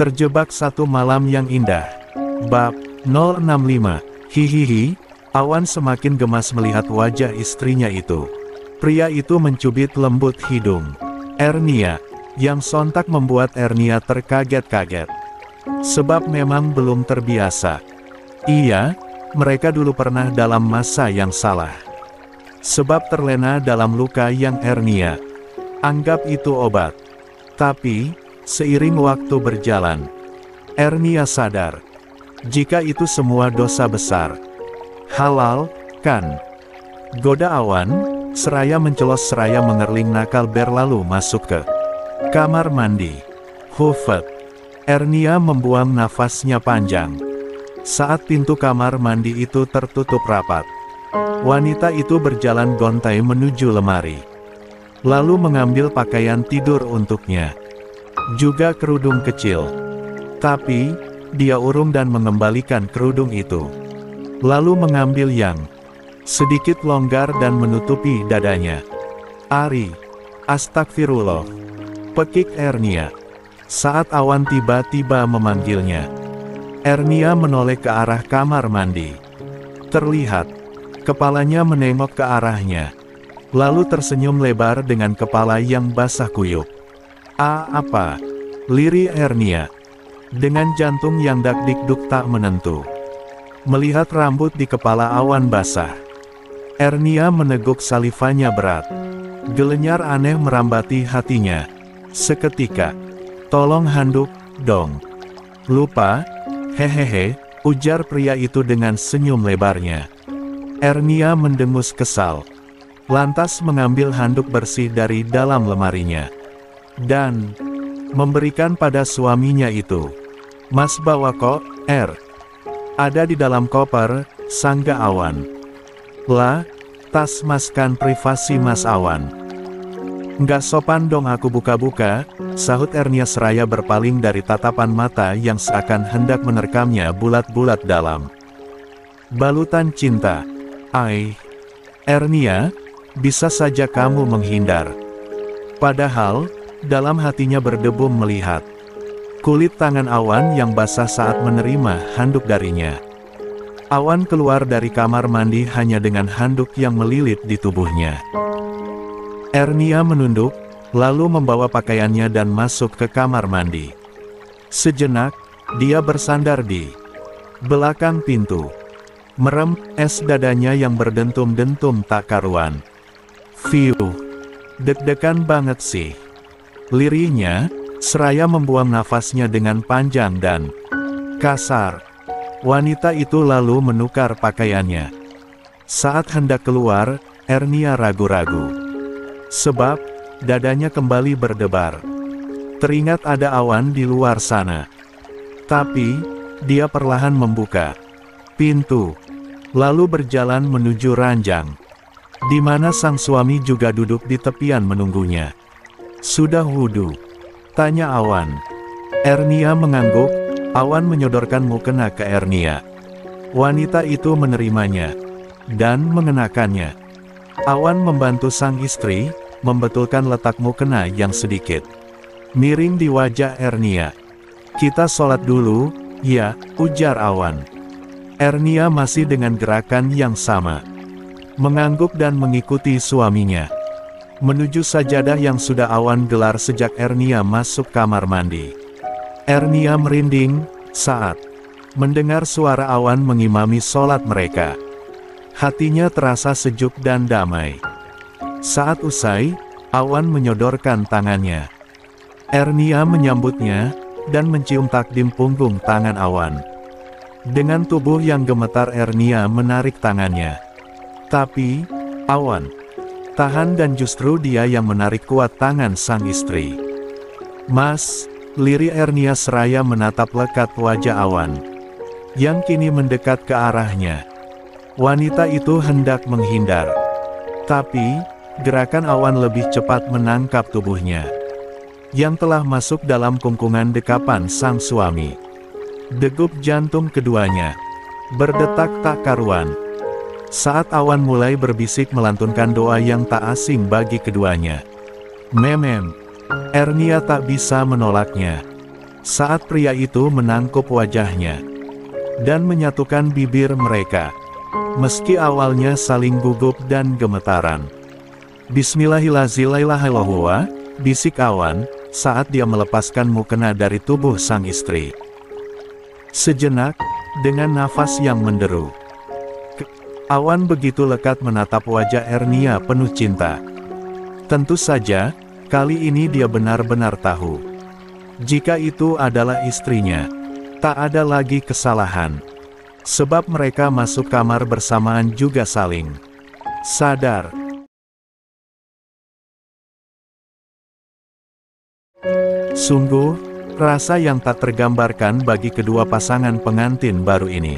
Terjebak satu malam yang indah. Bab 065. Hihihi, Awan semakin gemas melihat wajah istrinya itu. Pria itu mencubit lembut hidung Ernia, yang sontak membuat Ernia terkaget-kaget. Sebab memang belum terbiasa. Iya, mereka dulu pernah dalam masa yang salah. Sebab terlena dalam luka yang Ernia anggap itu obat. Tapi, seiring waktu berjalan, Ernia sadar, jika itu semua dosa besar. Halal, kan? Goda Awan, seraya mencelos seraya mengerling nakal berlalu masuk ke kamar mandi. Hufet. Ernia membuang nafasnya panjang. Saat pintu kamar mandi itu tertutup rapat, wanita itu berjalan gontai menuju lemari. Lalu mengambil pakaian tidur untuknya. Juga kerudung kecil. Tapi, dia urung dan mengembalikan kerudung itu. Lalu mengambil yang sedikit longgar dan menutupi dadanya. Ari, astagfirullah, pekik Ernia. Saat Awan tiba-tiba memanggilnya, Ernia menoleh ke arah kamar mandi. Terlihat, kepalanya menengok ke arahnya. Lalu tersenyum lebar dengan kepala yang basah kuyup. Apa? Lirih Ernia. Dengan jantung yang dak-dikduk tak menentu. Melihat rambut di kepala Awan basah, Ernia meneguk salivanya berat. Gelenyar aneh merambati hatinya. Seketika, tolong handuk, dong. Lupa, hehehe, ujar pria itu dengan senyum lebarnya. Ernia mendengus kesal. Lantas mengambil handuk bersih dari dalam lemarinya. Dan memberikan pada suaminya itu. Mas bawa kok, Ada di dalam koper, sangga Awan. Lah, tas mas kan privasi Mas Awan. Nggak sopan dong aku buka-buka, sahut Ernia seraya berpaling dari tatapan mata yang seakan hendak menerkamnya bulat-bulat dalam balutan cinta. Ernia, bisa saja kamu menghindar. Padahal, dalam hatinya berdebum melihat kulit tangan Awan yang basah saat menerima handuk darinya. Awan keluar dari kamar mandi hanya dengan handuk yang melilit di tubuhnya. Ernia menunduk, lalu membawa pakaiannya dan masuk ke kamar mandi. Sejenak, dia bersandar di belakang pintu. Merem, es dadanya yang berdentum-dentum tak karuan. Fiuh, deg-degan banget sih. Lirihnya, seraya membuang nafasnya dengan panjang dan kasar. Wanita itu lalu menukar pakaiannya. Saat hendak keluar, Ernia ragu-ragu. Sebab, dadanya kembali berdebar. Teringat ada Awan di luar sana. Tapi, dia perlahan membuka pintu. Lalu berjalan menuju ranjang, di mana sang suami juga duduk di tepian menunggunya. Sudah wudu? Tanya Awan. Ernia mengangguk. Awan menyodorkan mukena ke Ernia. Wanita itu menerimanya dan mengenakannya. Awan membantu sang istri membetulkan letak mukena yang sedikit miring di wajah Ernia. Kita sholat dulu, ya, ujar Awan. Ernia masih dengan gerakan yang sama, mengangguk dan mengikuti suaminya menuju sajadah yang sudah Awan gelar sejak Ernia masuk kamar mandi. Ernia merinding saat mendengar suara Awan mengimami sholat mereka. Hatinya terasa sejuk dan damai. Saat usai, Awan menyodorkan tangannya. Ernia menyambutnya dan mencium takdim punggung tangan Awan. Dengan tubuh yang gemetar, Ernia menarik tangannya. Tapi, Awan tahan dan justru dia yang menarik kuat tangan sang istri. Mas, lirih Ernia seraya menatap lekat wajah Awan, yang kini mendekat ke arahnya. Wanita itu hendak menghindar. Tapi, gerakan Awan lebih cepat menangkap tubuhnya, yang telah masuk dalam kungkungan dekapan sang suami. Degup jantung keduanya berdetak tak karuan. Saat Awan mulai berbisik melantunkan doa yang tak asing bagi keduanya. Memem. Ernia tak bisa menolaknya. Saat pria itu menangkup wajahnya dan menyatukan bibir mereka, meski awalnya saling gugup dan gemetaran. Bismillahirrahmanirrahim, bisik Awan, saat dia melepaskan mukena dari tubuh sang istri. Sejenak, dengan nafas yang menderu, Awan begitu lekat menatap wajah Ernia penuh cinta. Tentu saja, kali ini dia benar-benar tahu. Jika itu adalah istrinya, tak ada lagi kesalahan. Sebab mereka masuk kamar bersamaan juga saling sadar. Sungguh, rasa yang tak tergambarkan bagi kedua pasangan pengantin baru ini.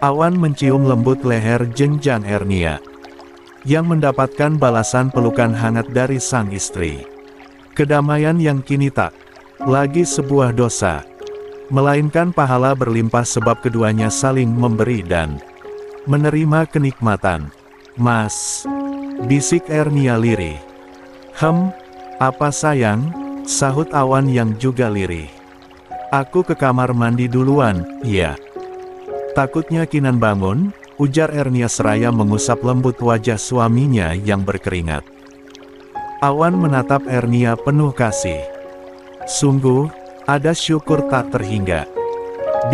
Awan mencium lembut leher jenjang Ernia, yang mendapatkan balasan pelukan hangat dari sang istri. Kedamaian yang kini tak lagi sebuah dosa, melainkan pahala berlimpah sebab keduanya saling memberi dan menerima kenikmatan. Mas, bisik Ernia lirih. Apa sayang, sahut Awan yang juga lirih. Aku ke kamar mandi duluan, ya. Takutnya Kinan bangun, ujar Ernia seraya mengusap lembut wajah suaminya yang berkeringat. Awan menatap Ernia penuh kasih. Sungguh, ada syukur tak terhingga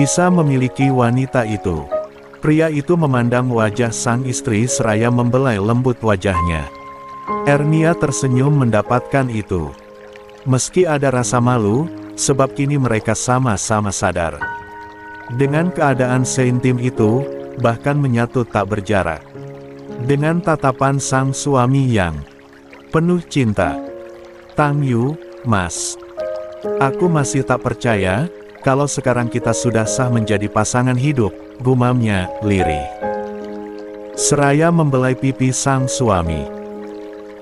bisa memiliki wanita itu. Pria itu memandang wajah sang istri seraya membelai lembut wajahnya. Ernia tersenyum mendapatkan itu. Meski ada rasa malu, sebab kini mereka sama-sama sadar. Dengan keadaan seintim itu, bahkan menyatu tak berjarak. Dengan tatapan sang suami yang penuh cinta. Tang Yu, Mas. Aku masih tak percaya, kalau sekarang kita sudah sah menjadi pasangan hidup, gumamnya, lirih. Seraya membelai pipi sang suami.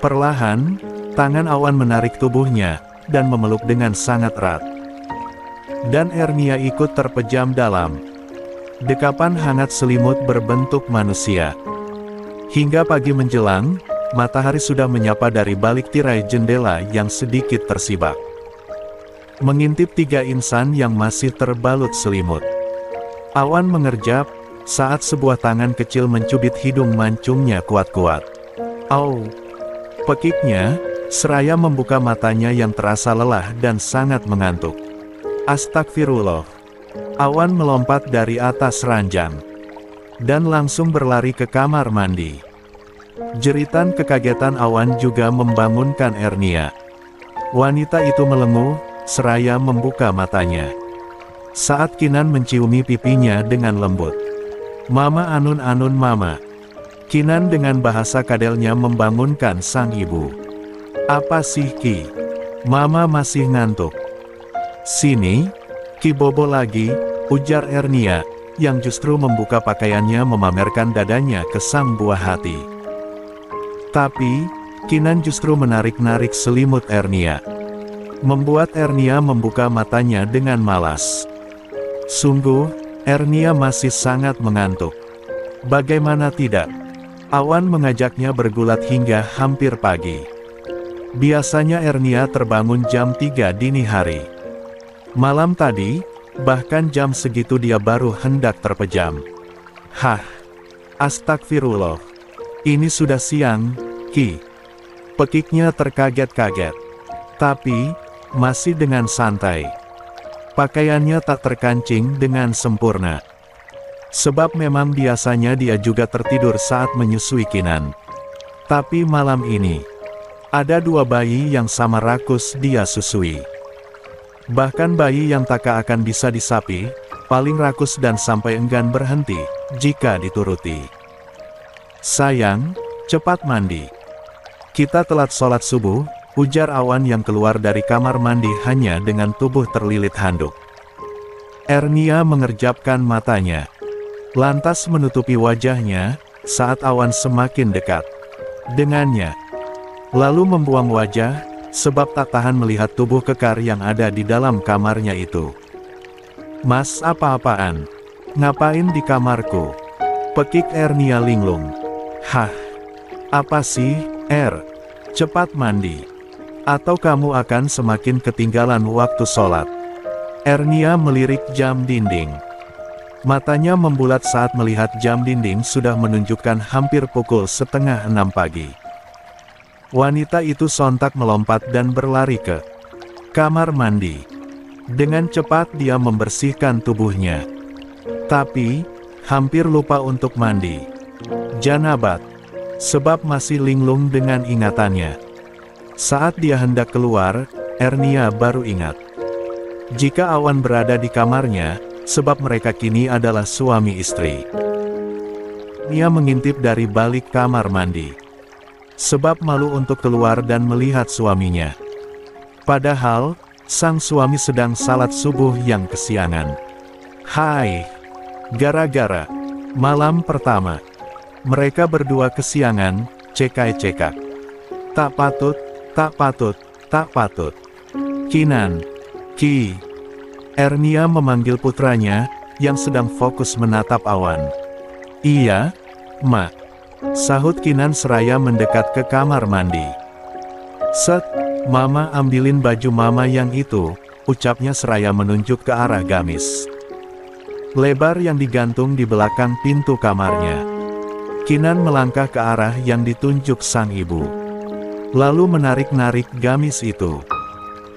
Perlahan, tangan Awan menarik tubuhnya, dan memeluk dengan sangat erat. Dan Ernia ikut terpejam dalam dekapan hangat selimut berbentuk manusia. Hingga pagi menjelang, matahari sudah menyapa dari balik tirai jendela yang sedikit tersibak, mengintip tiga insan yang masih terbalut selimut. Awan mengerjap, saat sebuah tangan kecil mencubit hidung mancungnya kuat-kuat. Au! Pekiknya, seraya membuka matanya yang terasa lelah dan sangat mengantuk. Astagfirullah. Awan melompat dari atas ranjang dan langsung berlari ke kamar mandi. Jeritan kekagetan Awan juga membangunkan Ernia. Wanita itu melenguh, seraya membuka matanya. Saat Kinan menciumi pipinya dengan lembut. Mama anun-anun mama. Kinan dengan bahasa kadelnya membangunkan sang ibu. Apa sih Ki? Mama masih ngantuk. Sini, Ki bobo lagi, ujar Ernia, yang justru membuka pakaiannya memamerkan dadanya ke sang buah hati. Tapi, Kinan justru menarik-narik selimut Ernia, membuat Ernia membuka matanya dengan malas. Sungguh, Ernia masih sangat mengantuk. Bagaimana tidak? Awan mengajaknya bergulat hingga hampir pagi. Biasanya Ernia terbangun jam 3 dini hari. Malam tadi, bahkan jam segitu dia baru hendak terpejam. Hah! Astagfirullah. Ini sudah siang, Ki. Pekiknya terkaget-kaget. Tapi, masih dengan santai. Pakaiannya tak terkancing dengan sempurna. Sebab memang biasanya dia juga tertidur saat menyusui Kinan. Tapi malam ini, ada dua bayi yang sama rakus dia susui. Bahkan bayi yang tak akan bisa disapi, paling rakus dan sampai enggan berhenti, jika dituruti. Sayang, cepat mandi. Kita telat sholat subuh, ujar Awan yang keluar dari kamar mandi hanya dengan tubuh terlilit handuk. Ernia mengerjapkan matanya, lantas menutupi wajahnya, saat Awan semakin dekat dengannya. Lalu membuang wajah, sebab tak tahan melihat tubuh kekar yang ada di dalam kamarnya itu. Mas apa-apaan? Ngapain di kamarku? Pekik Ernia linglung. Hah? Apa sih, Cepat mandi. Atau kamu akan semakin ketinggalan waktu sholat. Ernia melirik jam dinding. Matanya membulat saat melihat jam dinding sudah menunjukkan hampir pukul 5:30 pagi. Wanita itu sontak melompat dan berlari ke kamar mandi. Dengan cepat dia membersihkan tubuhnya. Tapi, hampir lupa untuk mandi janabat, sebab masih linglung dengan ingatannya. Saat dia hendak keluar, Ernia baru ingat jika Awan berada di kamarnya, sebab mereka kini adalah suami istri. Dia mengintip dari balik kamar mandi, sebab malu untuk keluar dan melihat suaminya. Padahal, sang suami sedang salat subuh yang kesiangan. Hai! Gara-gara malam pertama, mereka berdua kesiangan, cekak-cekak. Tak patut, tak patut, tak patut. Kinan, Ki. Ernia memanggil putranya, yang sedang fokus menatap Awan. Iya, Ma. Sahut Kinan seraya mendekat ke kamar mandi. Set, Mama ambilin baju Mama yang itu, ucapnya seraya menunjuk ke arah gamis lebar yang digantung di belakang pintu kamarnya. Kinan melangkah ke arah yang ditunjuk sang ibu, lalu menarik-narik gamis itu.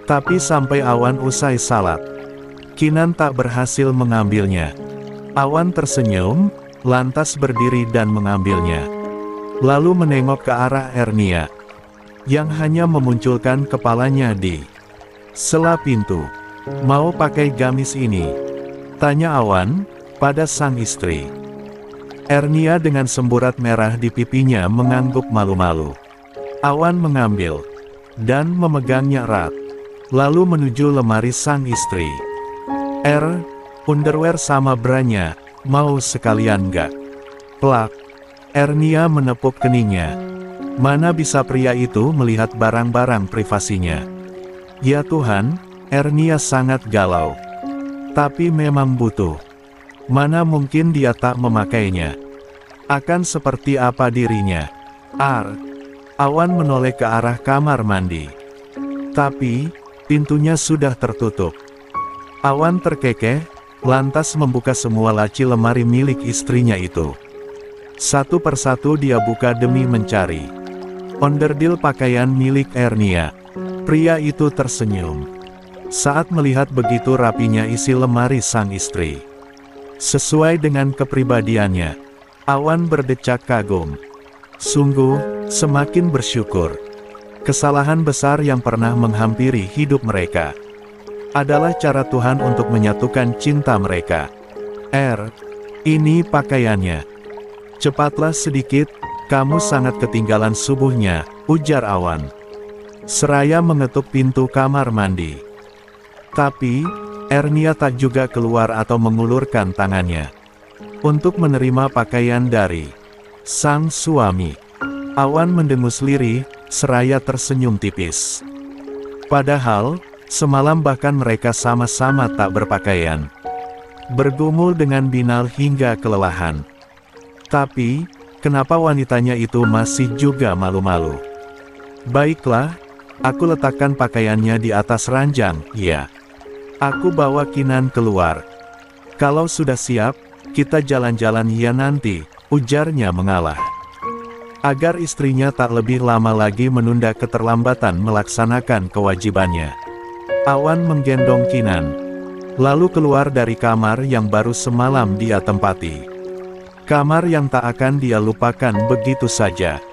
Tapi sampai Awan usai salat, Kinan tak berhasil mengambilnya. Awan tersenyum, lantas berdiri dan mengambilnya. Lalu menengok ke arah Ernia, yang hanya memunculkan kepalanya di sela pintu. Mau pakai gamis ini? Tanya Awan, pada sang istri. Ernia dengan semburat merah di pipinya mengangguk malu-malu. Awan mengambil, dan memegangnya erat, lalu menuju lemari sang istri. Underwear sama branya, mau sekalian gak? Plak. Ernia menepuk keningnya. Mana bisa pria itu melihat barang-barang privasinya? Ya Tuhan, Ernia sangat galau. Tapi memang butuh. Mana mungkin dia tak memakainya? Akan seperti apa dirinya? Awan menoleh ke arah kamar mandi. Tapi, pintunya sudah tertutup. Awan terkekeh, lantas membuka semua laci lemari milik istrinya itu. Satu persatu dia buka demi mencari onderdil pakaian milik Ernia. Pria itu tersenyum saat melihat begitu rapinya isi lemari sang istri. Sesuai dengan kepribadiannya, Awan berdecak kagum. Sungguh, semakin bersyukur. Kesalahan besar yang pernah menghampiri hidup mereka adalah cara Tuhan untuk menyatukan cinta mereka. Ini pakaiannya. Cepatlah sedikit, kamu sangat ketinggalan subuhnya, ujar Awan seraya mengetuk pintu kamar mandi. Tapi, Ernia tak juga keluar atau mengulurkan tangannya untuk menerima pakaian dari sang suami. Awan mendengus lirih, seraya tersenyum tipis. Padahal, semalam bahkan mereka sama-sama tak berpakaian, bergumul dengan Binal hingga kelelahan. Tapi, kenapa wanitanya itu masih juga malu-malu? Baiklah, aku letakkan pakaiannya di atas ranjang, ya. Aku bawa Kinan keluar. Kalau sudah siap, kita jalan-jalan ya nanti, ujarnya mengalah. Agar istrinya tak lebih lama lagi menunda keterlambatan melaksanakan kewajibannya. Awan menggendong Kinan, lalu keluar dari kamar yang baru semalam dia tempati. Kamar yang tak akan dia lupakan begitu saja.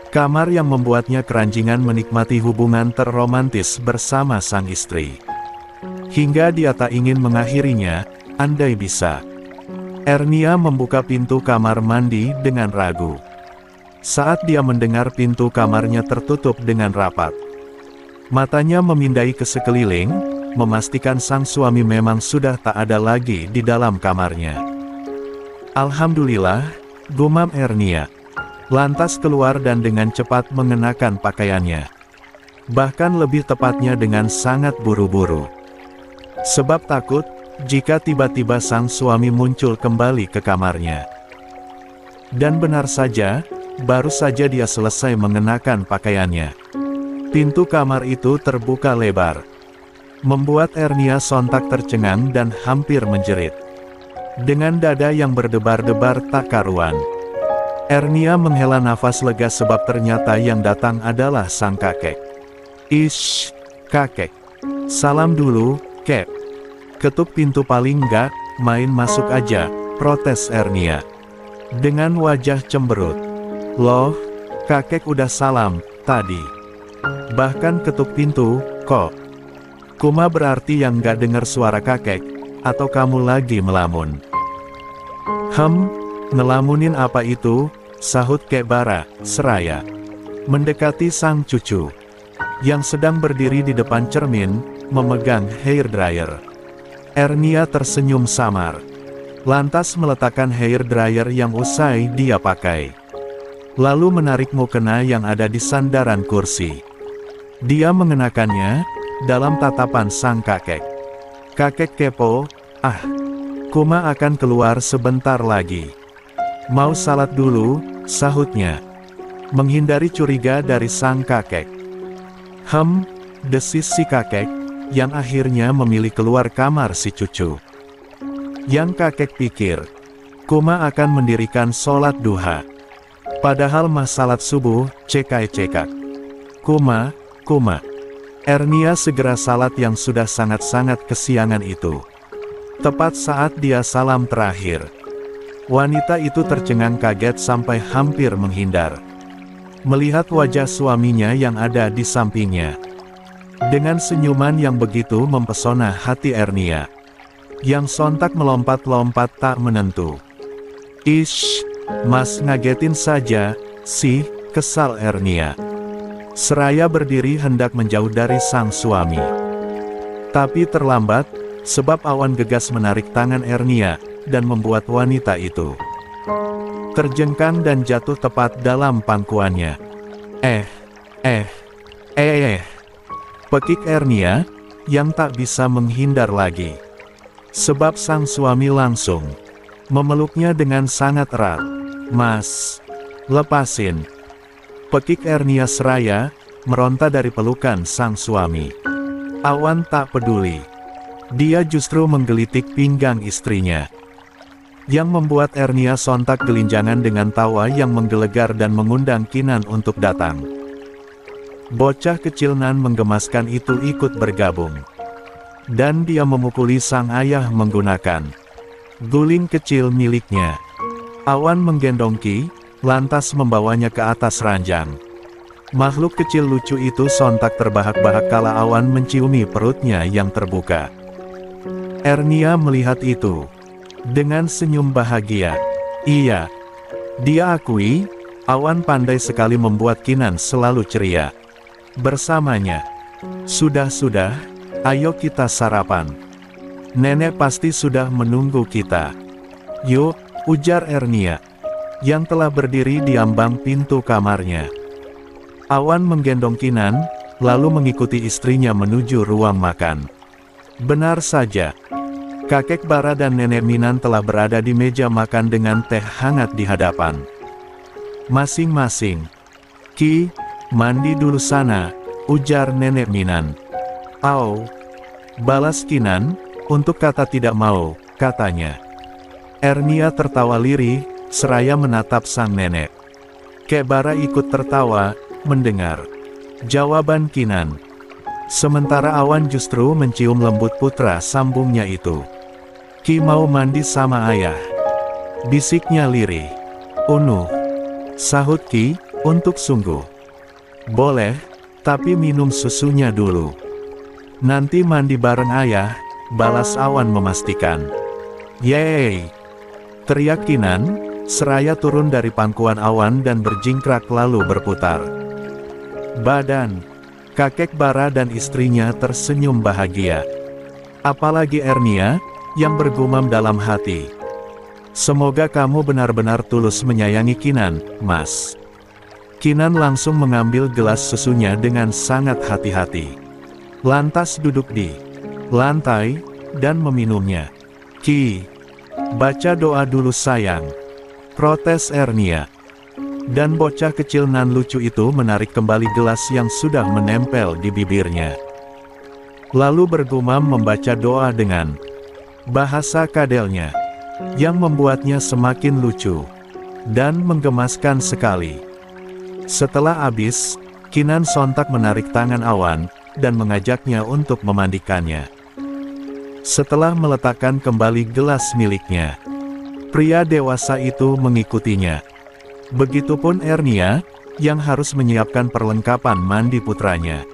Kamar yang membuatnya keranjingan menikmati hubungan terromantis bersama sang istri. Hingga dia tak ingin mengakhirinya, andai bisa. Ernia membuka pintu kamar mandi dengan ragu. Saat dia mendengar pintu kamarnya tertutup dengan rapat, matanya memindai ke sekeliling, memastikan sang suami memang sudah tak ada lagi di dalam kamarnya. Alhamdulillah, gumam Ernia. Lantas keluar dan dengan cepat mengenakan pakaiannya. Bahkan lebih tepatnya dengan sangat buru-buru. Sebab takut, jika tiba-tiba sang suami muncul kembali ke kamarnya. Dan benar saja, baru saja dia selesai mengenakan pakaiannya, pintu kamar itu terbuka lebar. membuat Ernia sontak tercengang dan hampir menjerit. Dengan dada yang berdebar-debar tak karuan, Ernia menghela nafas lega sebab ternyata yang datang adalah sang kakek. "Ish, kakek. Salam dulu, kek. Ketuk pintu paling enggak, main masuk aja," protes Ernia dengan wajah cemberut. "Loh, kakek udah salam tadi. Bahkan ketuk pintu, kok. Kuma berarti yang gak dengar suara kakek, atau kamu lagi melamun?" Ngelamunin apa itu?" sahut Kek Bara, seraya mendekati sang cucu, yang sedang berdiri di depan cermin, memegang hair dryer. Ernia tersenyum samar, lantas meletakkan hair dryer yang usai dia pakai. Lalu menarik mukena yang ada di sandaran kursi. Dia mengenakannya, dalam tatapan sang kakek. "Kakek kepo, Kuma akan keluar sebentar lagi. Mau salat dulu," sahutnya, menghindari curiga dari sang kakek. Desis si kakek, yang akhirnya memilih keluar kamar si cucu. Yang kakek pikir, Kuma akan mendirikan sholat duha. Padahal mah salat subuh, cekak. Kuma. Ernia segera salat yang sudah sangat-sangat kesiangan itu. Tepat saat dia salam terakhir, wanita itu tercengang kaget sampai hampir menghindar, melihat wajah suaminya yang ada di sampingnya. Dengan senyuman yang begitu mempesona hati Ernia, yang sontak melompat-lompat tak menentu. "Ish, mas ngagetin saja, sih," kesal Ernia. Seraya berdiri hendak menjauh dari sang suami. Tapi terlambat, sebab awan gegas menarik tangan Ernia, dan membuat wanita itu terjengkang dan jatuh tepat dalam pangkuannya. Pekik Ernia, yang tak bisa menghindar lagi. Sebab sang suami langsung memeluknya dengan sangat erat. "Mas, lepasin!" Pekik Ernia seraya meronta dari pelukan sang suami. Awan tak peduli. Dia justru menggelitik pinggang istrinya, yang membuat Ernia sontak gelinjangan dengan tawa yang menggelegar dan mengundang Kinan untuk datang. Bocah kecil nan menggemaskan itu ikut bergabung, dan dia memukuli sang ayah menggunakan guling kecil miliknya. Awan menggendong Ki, lantas membawanya ke atas ranjang. Makhluk kecil lucu itu sontak terbahak-bahak kala Awan menciumi perutnya yang terbuka. Ernia melihat itu dengan senyum bahagia. Iya, dia akui, Awan pandai sekali membuat Kinan selalu ceria bersamanya. "Sudah, ayo kita sarapan. Nenek pasti sudah menunggu kita." "Yuk," ujar Ernia, yang telah berdiri di ambang pintu kamarnya. Awan menggendong Kinan, lalu mengikuti istrinya menuju ruang makan. Benar saja, kakek Bara dan nenek Minan telah berada di meja makan dengan teh hangat di hadapan masing-masing. "Ki, mandi dulu sana," ujar nenek Minan. "Au," balas Kinan, untuk kata tidak mau, katanya. Ernia tertawa lirih, seraya menatap sang nenek. Kek Bara ikut tertawa, mendengar jawaban Kinan. Sementara Awan justru mencium lembut putra sambungnya itu. "Ki mau mandi sama ayah," bisiknya lirih. "Unuh," sahut Ki, untuk sungguh. "Boleh, tapi minum susunya dulu. Nanti mandi bareng ayah," balas Awan memastikan. "Yeay!" teriak Kinan, seraya turun dari pangkuan Awan dan berjingkrak lalu berputar badan. Kakek Bara dan istrinya tersenyum bahagia. Apalagi Ernia, yang bergumam dalam hati, "Semoga kamu benar-benar tulus menyayangi Kinan, Mas." Kinan langsung mengambil gelas susunya dengan sangat hati-hati. Lantas duduk di lantai, dan meminumnya. "Ki, baca doa dulu sayang," protes Ernia. Dan bocah kecil nan lucu itu menarik kembali gelas yang sudah menempel di bibirnya. Lalu bergumam membaca doa dengan bahasa Kadelnya, yang membuatnya semakin lucu dan menggemaskan sekali. Setelah habis, Kinan sontak menarik tangan Awan dan mengajaknya untuk memandikannya. Setelah meletakkan kembali gelas miliknya, pria dewasa itu mengikutinya. Begitupun Ernia, yang harus menyiapkan perlengkapan mandi putranya.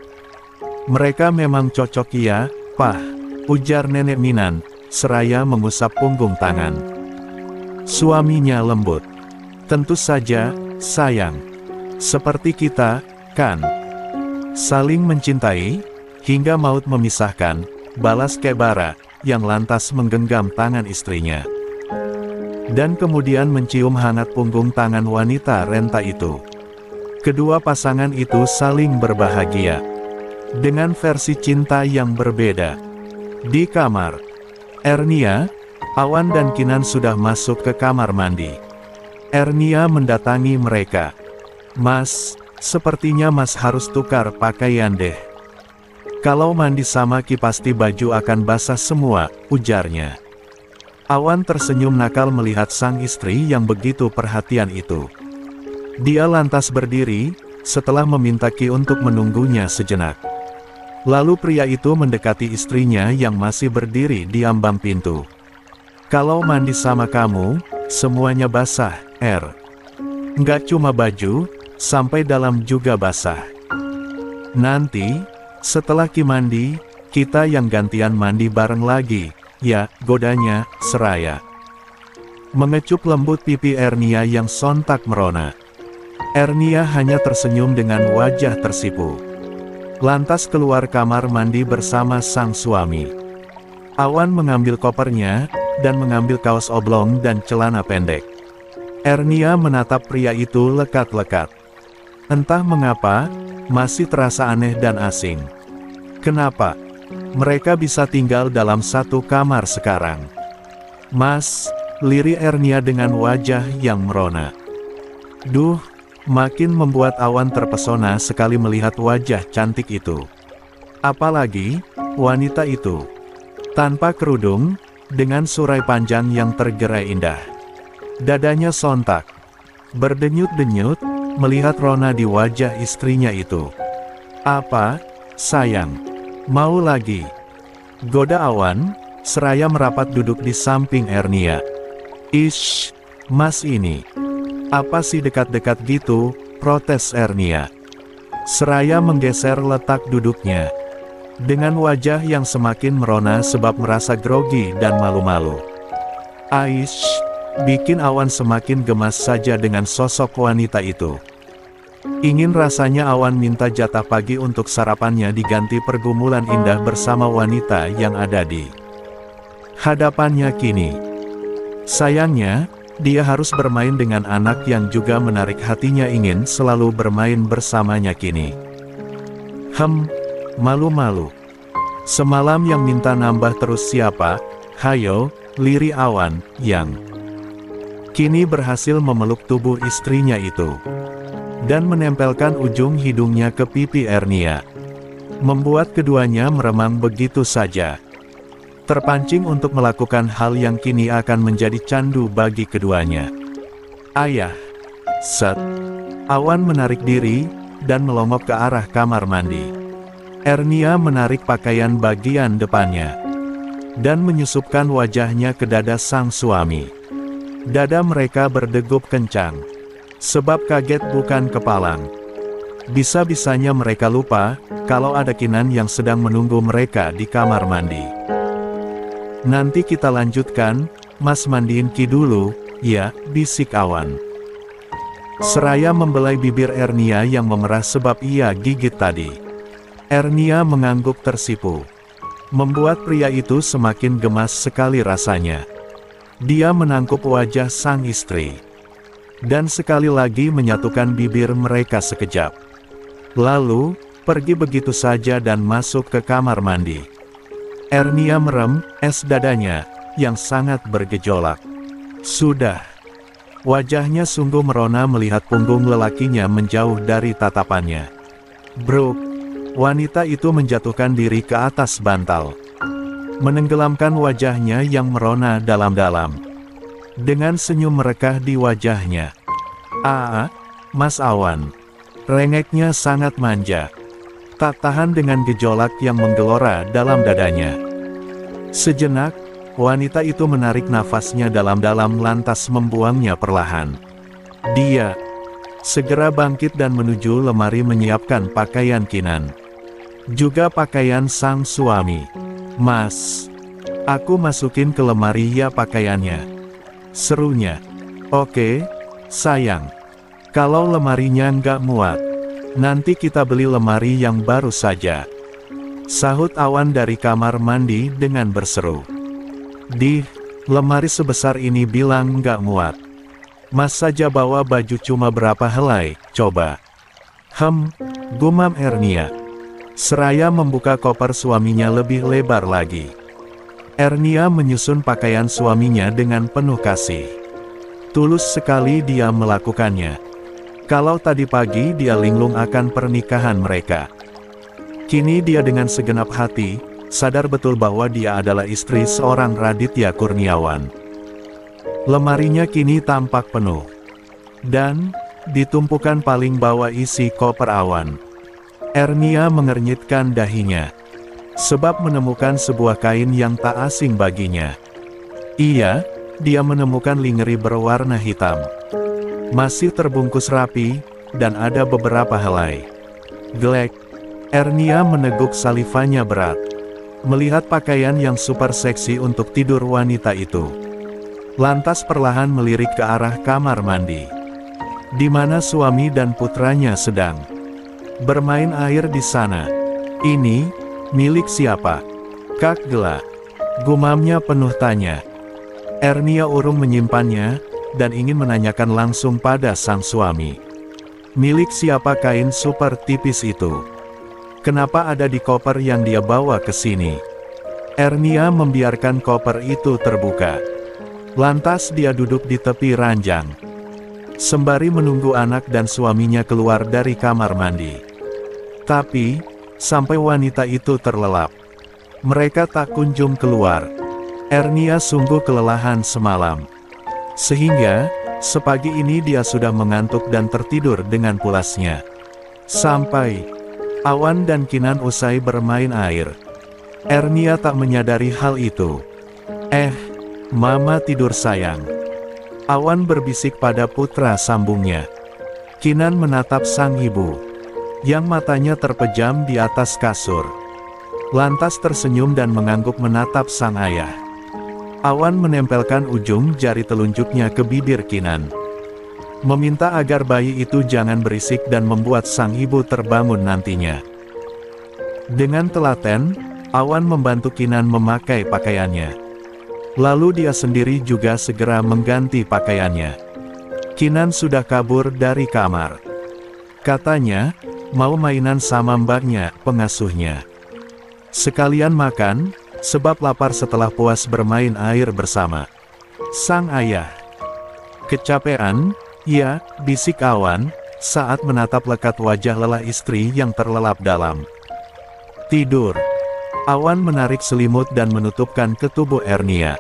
"Mereka memang cocok ya, Pah," ujar nenek Minan, seraya mengusap punggung tangan. Suaminya lembut. "Tentu saja, sayang. Seperti kita, kan? Saling mencintai, hingga maut memisahkan," balas Kebara, yang lantas menggenggam tangan istrinya. Dan kemudian mencium hangat punggung tangan wanita renta itu. Kedua pasangan itu saling berbahagia. Dengan versi cinta yang berbeda. Di kamar, Ernia, Awan dan Kinan sudah masuk ke kamar mandi. Ernia mendatangi mereka. "Mas, sepertinya Mas harus tukar pakaian deh. Kalau mandi sama Ki pasti baju akan basah semua," ujarnya. Awan tersenyum nakal melihat sang istri yang begitu perhatian itu. Dia lantas berdiri, setelah meminta Ki untuk menunggunya sejenak. Lalu pria itu mendekati istrinya yang masih berdiri di ambang pintu. "Kalau mandi sama kamu, semuanya basah, Nggak cuma baju, sampai dalam juga basah. Nanti, setelah Ki mandi, kita yang gantian mandi bareng lagi, ya," godanya, seraya mengecup lembut pipi Ernia yang sontak merona. Ernia hanya tersenyum dengan wajah tersipu. Lantas keluar kamar mandi bersama sang suami. Awan mengambil kopernya, dan mengambil kaos oblong dan celana pendek. Ernia menatap pria itu lekat-lekat. Entah mengapa, masih terasa aneh dan asing. Kenapa mereka bisa tinggal dalam satu kamar sekarang? "Mas," lirik Ernia dengan wajah yang merona. Duh, makin membuat Awan terpesona sekali melihat wajah cantik itu. Apalagi, wanita itu tanpa kerudung, dengan surai panjang yang tergerai indah. Dadanya sontak berdenyut-denyut, melihat rona di wajah istrinya itu. "Apa, sayang? Mau lagi?" goda Awan, seraya merapat duduk di samping Ernia. "Ish, Mas ini apa sih dekat-dekat gitu?" protes Ernia. Seraya menggeser letak duduknya. Dengan wajah yang semakin merona sebab merasa grogi dan malu-malu. Aish, bikin Awan semakin gemas saja dengan sosok wanita itu. Ingin rasanya Awan minta jatah pagi untuk sarapannya diganti pergumulan indah bersama wanita yang ada di hadapannya kini. Sayangnya, dia harus bermain dengan anak yang juga menarik hatinya ingin selalu bermain bersamanya kini. Malu-malu. Semalam yang minta nambah terus siapa? Hayo, lirik Awan, yang kini berhasil memeluk tubuh istrinya itu. Dan menempelkan ujung hidungnya ke pipi Ernia. Membuat keduanya meremang begitu saja. Terpancing untuk melakukan hal yang kini akan menjadi candu bagi keduanya. "Ayah." Set. Awan menarik diri, dan melongok ke arah kamar mandi. Ernia menarik pakaian bagian depannya. Dan menyusupkan wajahnya ke dada sang suami. Dada mereka berdegup kencang. Sebab kaget bukan kepalang. Bisa-bisanya mereka lupa, kalau ada Kinan yang sedang menunggu mereka di kamar mandi. "Nanti kita lanjutkan, Mas mandiin Ki dulu, ya," bisik Awan. Seraya membelai bibir Ernia yang memerah sebab ia gigit tadi. Ernia mengangguk tersipu. Membuat pria itu semakin gemas sekali rasanya. Dia menangkup wajah sang istri. Dan sekali lagi menyatukan bibir mereka sekejap. Lalu, pergi begitu saja dan masuk ke kamar mandi. Ernia merem, dadanya, yang sangat bergejolak. Sudah. Wajahnya sungguh merona melihat punggung lelakinya menjauh dari tatapannya. "Bruk, Wanita itu menjatuhkan diri ke atas bantal, menenggelamkan wajahnya yang merona dalam-dalam. Dengan senyum merekah di wajahnya. Mas Awan. Rengeknya sangat manja. Tak tahan dengan gejolak yang menggelora dalam dadanya. Sejenak, wanita itu menarik nafasnya dalam-dalam lantas membuangnya perlahan. Dia segera bangkit dan menuju lemari menyiapkan pakaian Kinan. Juga pakaian sang suami. Mas, aku masukin ke lemari ya pakaiannya, serunya. Oke, sayang. Kalau lemarinya nggak muat, nanti kita beli lemari yang baru saja, sahut Awan dari kamar mandi dengan berseru. Lemari sebesar ini bilang nggak muat. Mas saja bawa baju cuma berapa helai, coba. Gumam Ernia. Seraya membuka koper suaminya lebih lebar lagi. Ernia menyusun pakaian suaminya dengan penuh kasih. Tulus sekali dia melakukannya. Kalau tadi pagi dia linglung akan pernikahan mereka, kini dia dengan segenap hati, sadar betul bahwa dia adalah istri seorang Raditya Kurniawan. Lemarinya kini tampak penuh. Dan, ditumpukan paling bawah isi koper Awan. Ernia mengernyitkan dahinya, sebab menemukan sebuah kain yang tak asing baginya. Iya, dia menemukan lingerie berwarna hitam. Masih terbungkus rapi, dan ada beberapa helai. Glek. Ernia meneguk salivanya berat, melihat pakaian yang super seksi untuk tidur wanita itu. Lantas perlahan melirik ke arah kamar mandi, di mana suami dan putranya sedang bermain air di sana. Ini, milik siapa? Kak Gela. Gumamnya penuh tanya. Ernia urung menyimpannya, dan ingin menanyakan langsung pada sang suami. Milik siapa kain super tipis itu? Kenapa ada di koper yang dia bawa ke sini? Ernia membiarkan koper itu terbuka. Lantas dia duduk di tepi ranjang, sembari menunggu anak dan suaminya keluar dari kamar mandi. Tapi, sampai wanita itu terlelap, mereka tak kunjung keluar. Ernia sungguh kelelahan semalam, sehingga, sepagi ini dia sudah mengantuk dan tertidur dengan pulasnya. Sampai Awan dan Kinan usai bermain air, Ernia tak menyadari hal itu. Mama tidur sayang. Awan berbisik pada putra sambungnya. Kinan menatap sang ibu, yang matanya terpejam di atas kasur. Lantas tersenyum dan mengangguk menatap sang ayah. Awan menempelkan ujung jari telunjuknya ke bibir Kinan, meminta agar bayi itu jangan berisik dan membuat sang ibu terbangun nantinya. Dengan telaten, Awan membantu Kinan memakai pakaiannya. Lalu dia sendiri juga segera mengganti pakaiannya. Kinan sudah kabur dari kamar. Katanya, mau mainan sama mbaknya, pengasuhnya. Sekalian makan, sebab lapar setelah puas bermain air bersama sang ayah. Kecapean, ya, bisik Awan, saat menatap lekat wajah lelah istri yang terlelap dalam tidur. Awan menarik selimut dan menutupkan ke tubuh Ernia.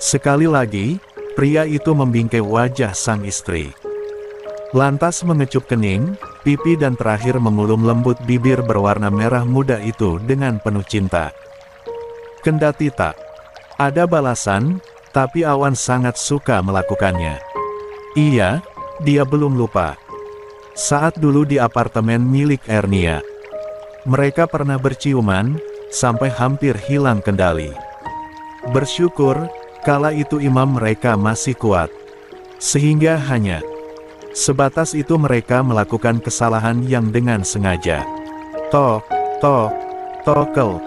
Sekali lagi, pria itu membingkai wajah sang istri. Lantas mengecup kening, pipi dan terakhir mengulum lembut bibir berwarna merah muda itu dengan penuh cinta. Kendati tak ada balasan, tapi Awan sangat suka melakukannya. Iya, dia belum lupa. Saat dulu di apartemen milik Ernia, mereka pernah berciuman, sampai hampir hilang kendali. Bersyukur, kala itu imam mereka masih kuat, sehingga hanya sebatas itu mereka melakukan kesalahan yang dengan sengaja. Tokel.